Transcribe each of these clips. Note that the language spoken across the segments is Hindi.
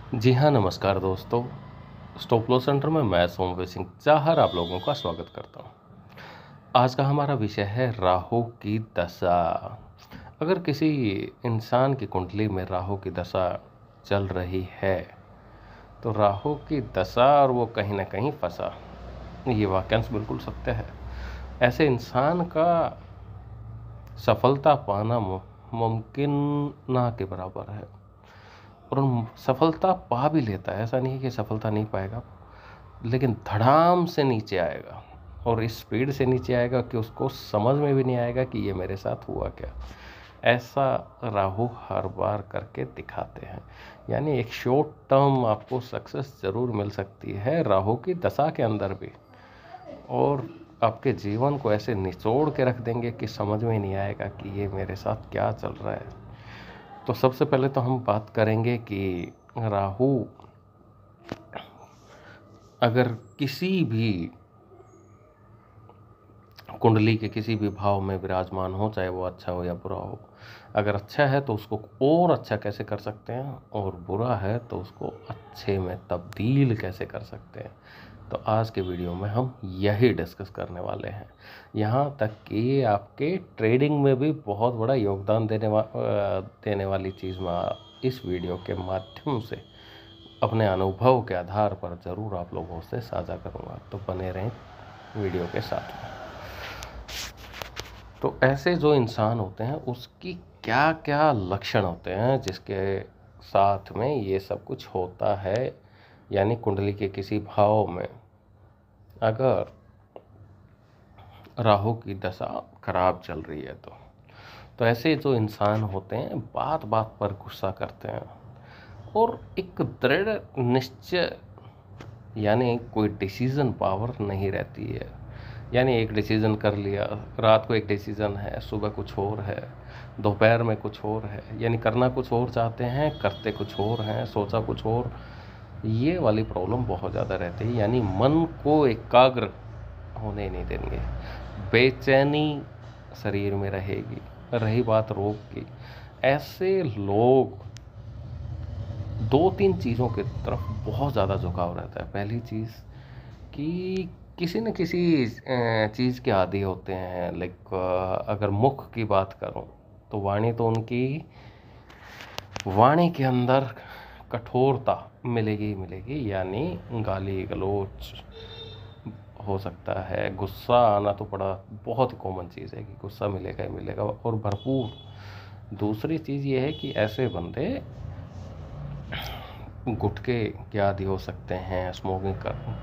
जी हाँ, नमस्कार दोस्तों। स्टॉप लॉस सेंटर में मैं सोमवीर सिंह चाहर आप लोगों का स्वागत करता हूँ। आज का हमारा विषय है राहु की दशा। अगर किसी इंसान की कुंडली में राहु की दशा चल रही है तो राहु की दशा और वो कहीं ना कहीं फंसा, ये वाक्यांश बिल्कुल सत्य है। ऐसे इंसान का सफलता पाना मुमकिन ना के बराबर है। और सफलता पा भी लेता है, ऐसा नहीं है कि सफलता नहीं पाएगा, लेकिन धड़ाम से नीचे आएगा और इस स्पीड से नीचे आएगा कि उसको समझ में भी नहीं आएगा कि ये मेरे साथ हुआ क्या। ऐसा राहु हर बार करके दिखाते हैं। यानी एक शॉर्ट टर्म आपको सक्सेस ज़रूर मिल सकती है राहु की दशा के अंदर भी, और आपके जीवन को ऐसे निचोड़ के रख देंगे कि समझ में नहीं आएगा कि ये मेरे साथ क्या चल रहा है। तो सबसे पहले तो हम बात करेंगे कि राहु अगर किसी भी कुंडली के किसी भी भाव में विराजमान हो, चाहे वो अच्छा हो या बुरा हो, अगर अच्छा है तो उसको और अच्छा कैसे कर सकते हैं, और बुरा है तो उसको अच्छे में तब्दील कैसे कर सकते हैं। तो आज के वीडियो में हम यही डिस्कस करने वाले हैं। यहाँ तक कि आपके ट्रेडिंग में भी बहुत बड़ा योगदान देने वाली चीज़ मैं इस वीडियो के माध्यम से अपने अनुभव के आधार पर ज़रूर आप लोगों से साझा करूँगा। तो बने रहें वीडियो के साथ में। तो ऐसे जो इंसान होते हैं उसकी क्या क्या लक्षण होते हैं जिसके साथ में ये सब कुछ होता है। यानी कुंडली के किसी भाव में अगर राहु की दशा खराब चल रही है तो ऐसे जो इंसान होते हैं बात बात पर गुस्सा करते हैं और एक दृढ़ निश्चय यानी कोई डिसीज़न पावर नहीं रहती है। यानी एक डिसीज़न कर लिया, रात को एक डिसीज़न है, सुबह कुछ और है, दोपहर में कुछ और है। यानी करना कुछ और चाहते हैं, करते कुछ और हैं, सोचा कुछ और। ये वाली प्रॉब्लम बहुत ज़्यादा रहती है। यानी मन को एकाग्र होने नहीं देंगे, बेचैनी शरीर में रहेगी। रही बात रोग की, ऐसे लोग दो तीन चीज़ों की तरफ बहुत ज़्यादा झुकाव रहता है। पहली चीज़ कि किसी न किसी चीज़ के आदी होते हैं। लाइक अगर मुख की बात करूं तो वाणी तो उनकी वाणी के अंदर कठोरता मिलेगी ही मिलेगी। यानी गाली गलौज हो सकता है, गुस्सा आना तो बड़ा बहुत ही कॉमन चीज़ है कि गुस्सा मिलेगा ही मिलेगा और भरपूर। दूसरी चीज़ ये है कि ऐसे बंदे गुटखे के आदी हो सकते हैं, स्मोकिंग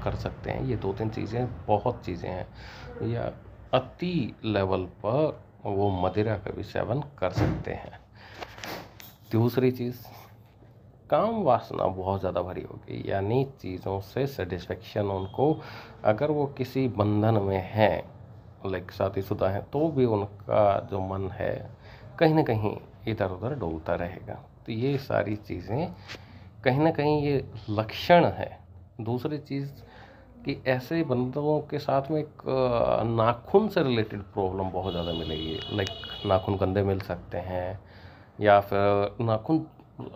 कर सकते हैं। ये दो तीन चीज़ें बहुत चीज़ें हैं। या अति लेवल पर वो मदिरा का भी सेवन कर सकते हैं। दूसरी चीज़, काम वासना बहुत ज़्यादा भरी होगी। यानी चीज़ों से सेटिस्फेक्शन उनको, अगर वो किसी बंधन में हैं, लाइक शादीशुदा हैं, तो भी उनका जो मन है कहीं ना कहीं इधर उधर डोलता रहेगा। तो ये सारी चीज़ें कहीं ना कहीं ये लक्षण है। दूसरी चीज़ कि ऐसे बंदों के साथ में एक नाखून से रिलेटेड प्रॉब्लम बहुत ज़्यादा मिलेगी। लाइक नाखून गंदे मिल सकते हैं, या फिर नाखून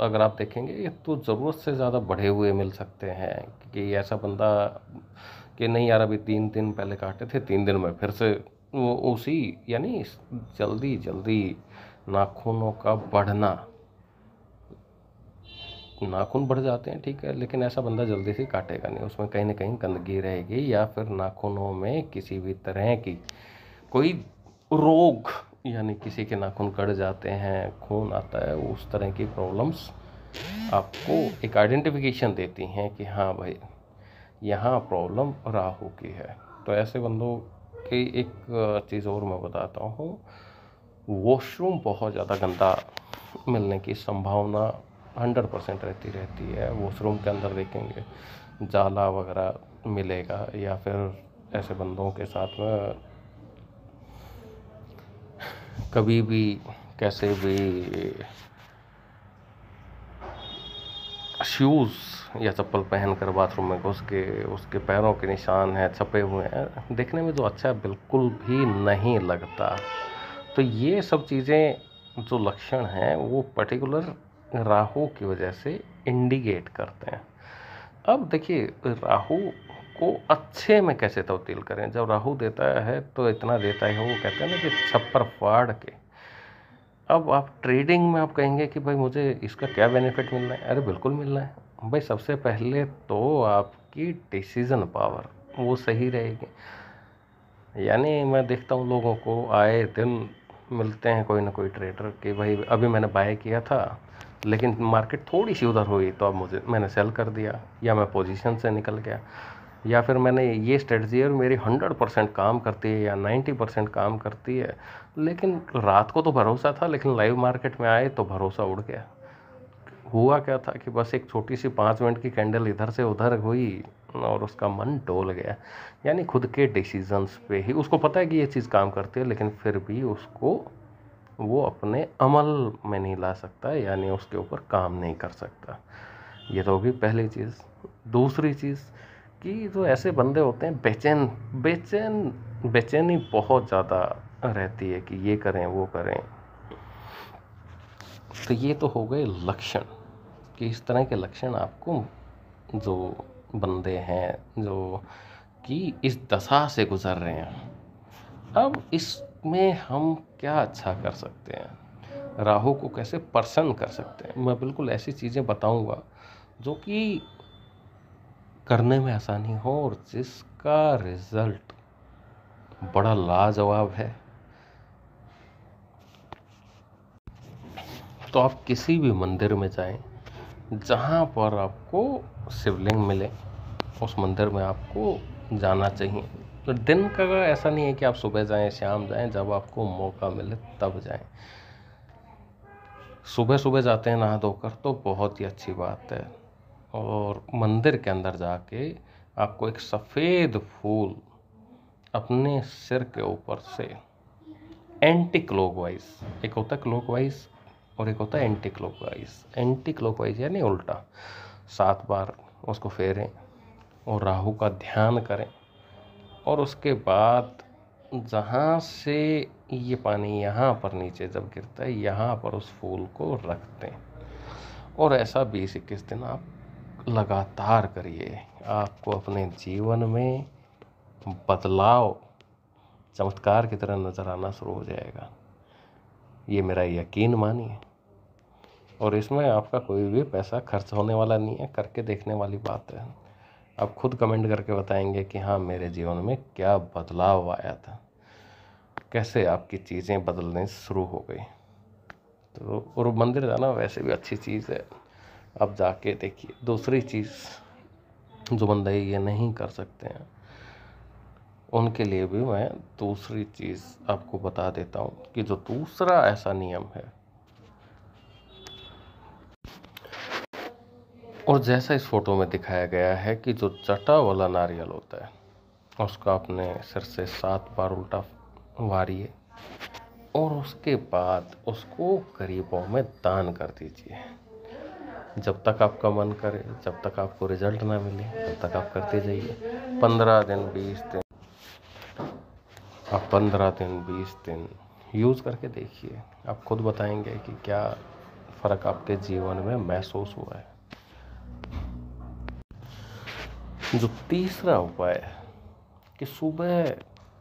अगर आप देखेंगे तो ज़रूरत से ज़्यादा बढ़े हुए मिल सकते हैं। कि ऐसा बंदा कि नहीं यार अभी 3 दिन पहले काटे थे, 3 दिन में फिर से वो उसी, यानी जल्दी जल्दी नाखूनों का बढ़ना। नाखून बढ़ जाते हैं ठीक है, लेकिन ऐसा बंदा जल्दी से काटेगा नहीं, उसमें कहीं ना कहीं गंदगी रहेगी, या फिर नाखूनों में किसी भी तरह की कोई रोग, यानी किसी के नाखून कट जाते हैं, खून आता है, उस तरह की प्रॉब्लम्स आपको एक आइडेंटिफिकेशन देती हैं कि हाँ भाई यहाँ प्रॉब्लम राहु की है। तो ऐसे बंदों की एक चीज़ और मैं बताता हूँ, वॉशरूम बहुत ज़्यादा गंदा मिलने की संभावना 100% रहती है। वॉशरूम के अंदर देखेंगे जाला वगैरह मिलेगा, या फिर ऐसे बंदों के साथ में कभी भी कैसे भी शूज़ या चप्पल पहनकर बाथरूम में घुस के उसके पैरों के निशान हैं, छपे हुए हैं, देखने में जो अच्छा बिल्कुल भी नहीं लगता। तो ये सब चीज़ें जो लक्षण हैं वो पर्टिकुलर राहु की वजह से इंडिकेट करते हैं। अब देखिए, राहु को अच्छे में कैसे तब्दील करें। जब राहु देता है तो इतना देता है, वो कहते हैं ना कि छप्पर फाड़ के। अब आप ट्रेडिंग में आप कहेंगे कि भाई मुझे इसका क्या बेनिफिट मिल रहा है। अरे बिल्कुल मिल रहा है भाई। सबसे पहले तो आपकी डिसीजन पावर वो सही रहेगी। यानी मैं देखता हूँ लोगों को आए दिन मिलते हैं कोई ना कोई ट्रेडर कि भाई अभी मैंने बाय किया था लेकिन मार्केट थोड़ी सी उधर हुई तो अब मैंने सेल कर दिया, या मैं पोजीशन से निकल गया, या फिर मैंने ये स्ट्रेटजी है मेरी 100% काम करती है या 90% काम करती है, लेकिन रात को तो भरोसा था लेकिन लाइव मार्केट में आए तो भरोसा उड़ गया। हुआ क्या था कि बस एक छोटी सी 5 मिनट की कैंडल इधर से उधर हुई और उसका मन डोल गया। यानी खुद के डिसीजंस पे ही उसको पता है कि ये चीज़ काम करती है, लेकिन फिर भी उसको वो अपने अमल में नहीं ला सकता, यानी उसके ऊपर काम नहीं कर सकता। ये तो होगी पहली चीज़। दूसरी चीज़ कि जो ऐसे बंदे होते हैं बेचैनी बहुत ज़्यादा रहती है कि ये करें वो करें। तो ये तो हो गए लक्षण कि इस तरह के लक्षण आपको जो बंदे हैं जो कि इस दशा से गुजर रहे हैं। अब इसमें हम क्या अच्छा कर सकते हैं, राहु को कैसे प्रसन्न कर सकते हैं, मैं बिल्कुल ऐसी चीज़ें बताऊंगा जो कि करने में आसानी हो और जिसका रिजल्ट बड़ा लाजवाब है। तो आप किसी भी मंदिर में जाएं जहाँ पर आपको शिवलिंग मिले, उस मंदिर में आपको जाना चाहिए। तो दिन का ऐसा नहीं है कि आप सुबह जाएं शाम जाएं, जब आपको मौका मिले तब जाएं। सुबह सुबह जाते हैं नहा धोकर तो बहुत ही अच्छी बात है। और मंदिर के अंदर जाके आपको एक सफ़ेद फूल अपने सिर के ऊपर से एंटी क्लॉकवाइज, एक होता है क्लॉकवाइज और एक होता है एंटी क्लॉकवाइज। एंटी क्लॉकवाइज यानी उल्टा 7 बार उसको फेरें और राहु का ध्यान करें, और उसके बाद जहाँ से ये पानी यहाँ पर नीचे जब गिरता है यहाँ पर उस फूल को रखते हैं। और ऐसा 20-21 दिन आप लगातार करिए। आपको अपने जीवन में बदलाव चमत्कार की तरह नज़र आना शुरू हो जाएगा। ये मेरा यकीन मानिए। और इसमें आपका कोई भी पैसा खर्च होने वाला नहीं है, करके देखने वाली बात है। आप खुद कमेंट करके बताएंगे कि हाँ मेरे जीवन में क्या बदलाव आया था, कैसे आपकी चीज़ें बदलने शुरू हो गई। तो और मंदिर जाना वैसे भी अच्छी चीज़ है, आप जाके देखिए। दूसरी चीज़ जो बंदे ये नहीं कर सकते हैं उनके लिए भी मैं दूसरी चीज़ आपको बता देता हूँ कि जो दूसरा ऐसा नियम है, और जैसा इस फोटो में दिखाया गया है कि जो जटा वाला नारियल होता है उसका अपने सिर से 7 बार उल्टा वारिए और उसके बाद उसको गरीबों में दान कर दीजिए। जब तक आपका मन करे, जब तक आपको रिजल्ट ना मिले, तब तक आप करते जाइए। 15 दिन 20 दिन, आप 15 दिन 20 दिन यूज़ करके देखिए। आप खुद बताएंगे कि क्या फ़र्क आपके जीवन में महसूस हुआ है। जो तीसरा उपाय है कि सुबह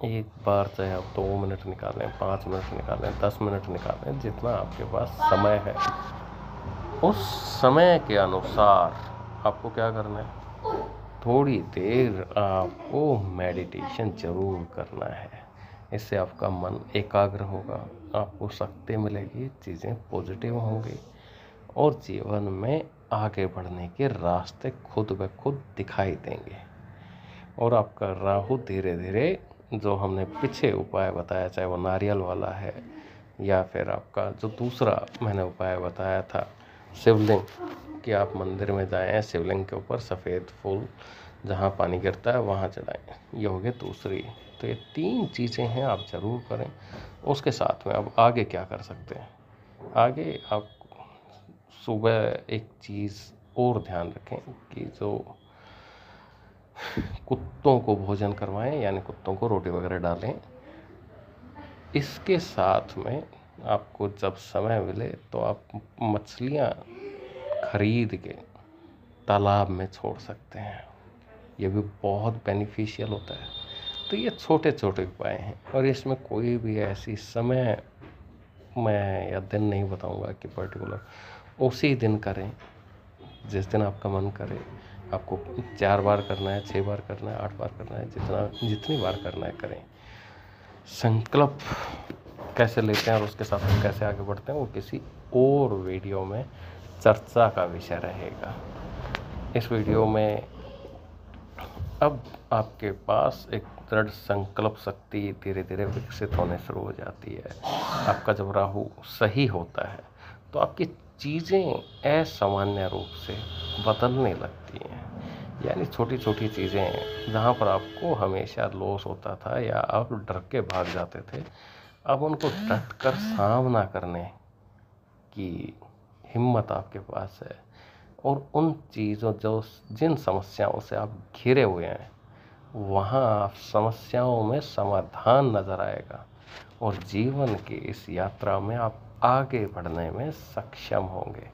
एक बार, चाहे आप 2 मिनट निकालें, 5 मिनट निकालें, 10 मिनट निकालें, जितना आपके पास समय है उस समय के अनुसार आपको क्या करना है, थोड़ी देर आपको मेडिटेशन ज़रूर करना है। इससे आपका मन एकाग्र होगा, आपको शक्ति मिलेगी, चीज़ें पॉजिटिव होंगी और जीवन में आगे बढ़ने के रास्ते खुद ब खुद दिखाई देंगे। और आपका राहु धीरे धीरे, जो हमने पीछे उपाय बताया, चाहे वो नारियल वाला है या फिर आपका जो दूसरा मैंने उपाय बताया था शिवलिंग, कि आप मंदिर में जाएं, शिवलिंग के ऊपर सफ़ेद फूल जहाँ पानी गिरता है वहाँ चढ़ाएं, ये हो गई दूसरी। तो ये 3 चीज़ें हैं, आप ज़रूर करें। उसके साथ में अब आगे क्या कर सकते हैं, आगे आप सुबह एक चीज़ और ध्यान रखें कि जो कुत्तों को भोजन करवाएं, यानी कुत्तों को रोटी वगैरह डालें। इसके साथ में आपको जब समय मिले तो आप मछलियाँ खरीद के तालाब में छोड़ सकते हैं। ये भी बहुत बेनिफिशियल होता है। तो ये छोटे छोटे उपाय हैं और इसमें कोई भी ऐसी समय मैं या दिन नहीं बताऊंगा कि पर्टिकुलर उसी दिन करें जिस दिन आपका मन करे। आपको 4 बार करना है, 6 बार करना है, 8 बार करना है, जितनी बार करना है करें। संकल्प कैसे लेते हैं और उसके साथ हम कैसे आगे बढ़ते हैं वो किसी और वीडियो में चर्चा का विषय रहेगा। इस वीडियो में अब आपके पास एक दृढ़ संकल्प शक्ति धीरे धीरे विकसित होने शुरू हो जाती है। आपका जब राहु सही होता है तो आपकी चीज़ें असामान्य रूप से बदलने लगती हैं। यानी छोटी छोटी चीज़ें जहाँ पर आपको हमेशा लॉस होता था या आप डर के भाग जाते थे, अब उनको डट कर सामना करने की हिम्मत आपके पास है। और उन चीज़ों जिन समस्याओं से आप घिरे हुए हैं वहाँ समस्याओं में समाधान नज़र आएगा और जीवन की इस यात्रा में आप आगे बढ़ने में सक्षम होंगे।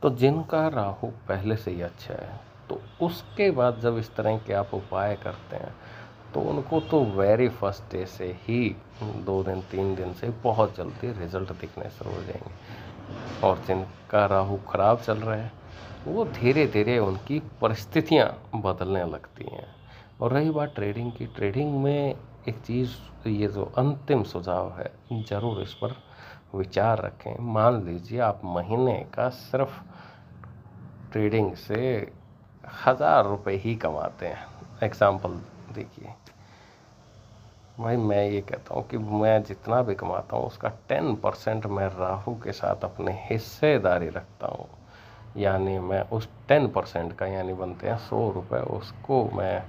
तो जिनका राहु पहले से ही अच्छा है तो उसके बाद जब इस तरह के आप उपाय करते हैं तो उनको तो वेरी फर्स्ट डे से ही 2 दिन 3 दिन से बहुत जल्दी रिजल्ट दिखने शुरू हो जाएंगे। और जिनका राहु खराब चल रहा है वो धीरे धीरे उनकी परिस्थितियां बदलने लगती हैं। और रही बात ट्रेडिंग की, ट्रेडिंग में एक चीज़, ये जो अंतिम सुझाव है ज़रूर इस पर विचार रखें। मान लीजिए आप महीने का सिर्फ ट्रेडिंग से 1000 रुपये ही कमाते हैं। एग्जाम्पल देखिए भाई, मैं ये कहता हूँ कि मैं जितना भी कमाता हूँ उसका 10% मैं राहु के साथ अपने हिस्सेदारी रखता हूँ। यानी मैं उस 10% का, यानी बनते हैं 100 रुपये, उसको मैं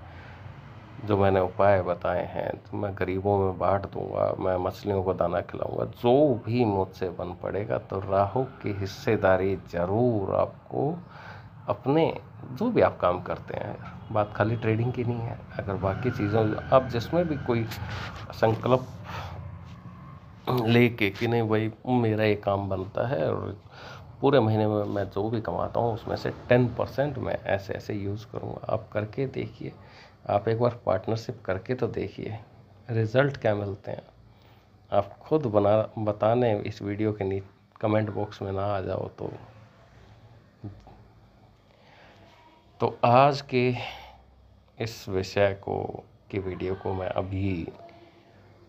जो मैंने उपाय बताए हैं तो मैं गरीबों में बांट दूंगा, मैं मछलियों को दाना खिलाऊंगा, जो भी मुझसे बन पड़ेगा। तो राहु की हिस्सेदारी ज़रूर आपको अपने जो भी आप काम करते हैं, बात खाली ट्रेडिंग की नहीं है, अगर बाकी चीज़ों आप जिसमें भी कोई संकल्प लेके कि नहीं भाई मेरा ये काम बनता है और पूरे महीने में मैं जो भी कमाता हूँ उसमें से 10% मैं ऐसे ऐसे यूज़ करूँगा। आप करके देखिए, आप एक बार पार्टनरशिप करके तो देखिए रिज़ल्ट क्या मिलते हैं। आप खुद बताने इस वीडियो के नीचे कमेंट बॉक्स में ना आ जाओ तो आज के इस विषय की वीडियो को मैं अभी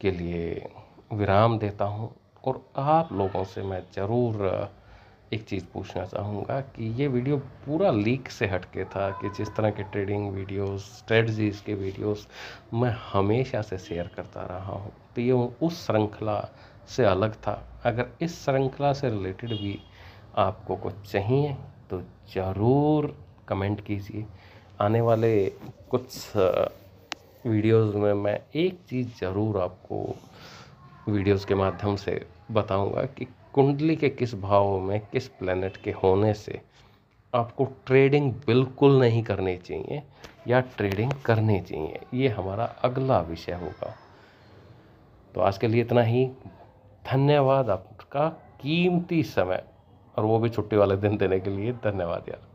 के लिए विराम देता हूँ। और आप लोगों से मैं ज़रूर एक चीज़ पूछना चाहूँगा कि ये वीडियो पूरा लीक से हटके था कि जिस तरह के ट्रेडिंग वीडियोस, स्ट्रेटजीज़ के वीडियोस मैं हमेशा से शेयर करता रहा हूँ, तो ये उस श्रृंखला से अलग था। अगर इस श्रृंखला से रिलेटेड भी आपको कुछ चाहिए तो ज़रूर कमेंट कीजिए। आने वाले कुछ वीडियोस में मैं एक चीज़ ज़रूर आपको वीडियोस के माध्यम से बताऊंगा कि कुंडली के किस भाव में किस प्लेनेट के होने से आपको ट्रेडिंग बिल्कुल नहीं करनी चाहिए या ट्रेडिंग करनी चाहिए। ये हमारा अगला विषय होगा। तो आज के लिए इतना ही। धन्यवाद आपका कीमती समय, और वो भी छुट्टी वाले दिन देने के लिए धन्यवाद यार।